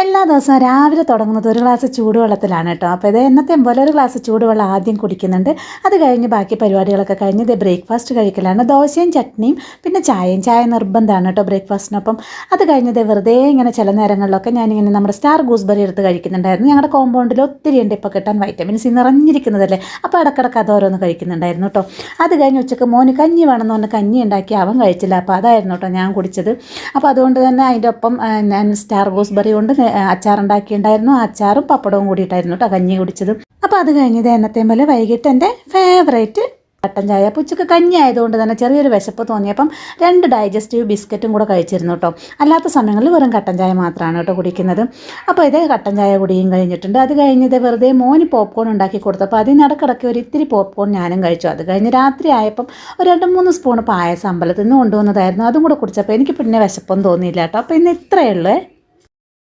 എല്ലാ ദിവസവും രാവിലെ തുടങ്ങുന്നത് ഒരു ഗ്ലാസ് ചൂടുവെള്ളത്തിലാണ് കേട്ടോ. അപ്പോൾ ഇത് എന്നത്തെയും പോലെ ഒരു ഗ്ലാസ് ചൂടുവെള്ളം ആദ്യം കുടിക്കുന്നുണ്ട്. അത് കഴിഞ്ഞ് ബാക്കി പരിപാടികളൊക്കെ കഴിഞ്ഞ് ഇത് ബ്രേക്ക്ഫാസ്റ്റ് കഴിക്കലാണ്. ദോശയും ചട്നിയും പിന്നെ ചായ നിർബന്ധമാണ് കേട്ടോ ബ്രേക്ക്ഫാസ്റ്റിനൊപ്പം. അത് കഴിഞ്ഞത് വെറുതെ ഇങ്ങനെ ചില നേരങ്ങളിലൊക്കെ ഞാനിങ്ങനെ നമ്മുടെ സ്റ്റാർ ഗൂസ്ബെറി എടുത്ത് കഴിക്കുന്നുണ്ടായിരുന്നു. ഞങ്ങളുടെ കോമ്പൗണ്ടിൽ ഒത്തിരി ഉണ്ട് ഇപ്പോൾ കിട്ടാൻ, വൈറ്റമിൻ സി നിറഞ്ഞിരിക്കുന്നതല്ലേ. അപ്പോൾ ഇടക്കിടക്ക് അതോരോന്ന് കഴിക്കുന്നുണ്ടായിരുന്നു കേട്ടോ. അത് കഴിഞ്ഞ് ഉച്ചക്ക് മോന് കഞ്ഞി വേണമെന്ന് പറഞ്ഞ് കഞ്ഞി ഉണ്ടാക്കി അവൻ കഴിച്ചില്ല. അപ്പോൾ അതായിരുന്നു കേട്ടോ ഞാൻ കുടിച്ചത്. അപ്പോൾ അതുകൊണ്ട് തന്നെ അതിൻ്റെ ഒപ്പം ഞാൻ സ്റ്റാർ ഗൂസ്ബെറി കൊണ്ട് അച്ചാറുണ്ടാക്കിയിട്ടുണ്ടായിരുന്നു. അച്ചാറും പപ്പടവും കൂടിയിട്ടായിരുന്നു കേട്ടോ കഞ്ഞി കുടിച്ചത്. അപ്പോൾ അത് കഴിഞ്ഞത് എന്നത്തെയും പോലെ വൈകിട്ട് എൻ്റെ ഫേവറേറ്റ് കട്ടൻ ചായ. അപ്പോൾ ഉച്ചക്ക് കഞ്ഞി ആയതുകൊണ്ട് തന്നെ ചെറിയൊരു വിശപ്പ് തോന്നിയപ്പം 2 ഡൈജസ്റ്റീവ് ബിസ്ക്കറ്റും കൂടെ കഴിച്ചിരുന്നു കേട്ടോ. അല്ലാത്ത സമയങ്ങളിൽ വെറും കട്ടൻ ചായ മാത്രമാണ് കേട്ടോ കുടിക്കുന്നത്. അപ്പോൾ ഇത് കട്ടൻ ചായ കുടിയും കഴിഞ്ഞിട്ടുണ്ട്. അത് കഴിഞ്ഞത് വെറുതെ മോന് പോപ്കോൺ ഉണ്ടാക്കി കൊടുത്തപ്പോൾ അതിനിടക്കിടയ്ക്ക് ഒരു ഇത്തിരി പോപ്കോൺ ഞാനും കഴിച്ചു. അത് കഴിഞ്ഞ് രാത്രി ആയപ്പം ഒരു 2-3 സ്പൂൺ പായസം അമ്പലത്തിൽ നിന്ന് കൊണ്ടുവന്നതായിരുന്നു. അതും കൂടെ കുടിച്ചപ്പോൾ എനിക്ക് പിന്നെ വിശപ്പൊന്നും തോന്നിയില്ല കേട്ടോ. അപ്പോൾ ഇന്ന് ഇത്രയേ ഉള്ളൂ.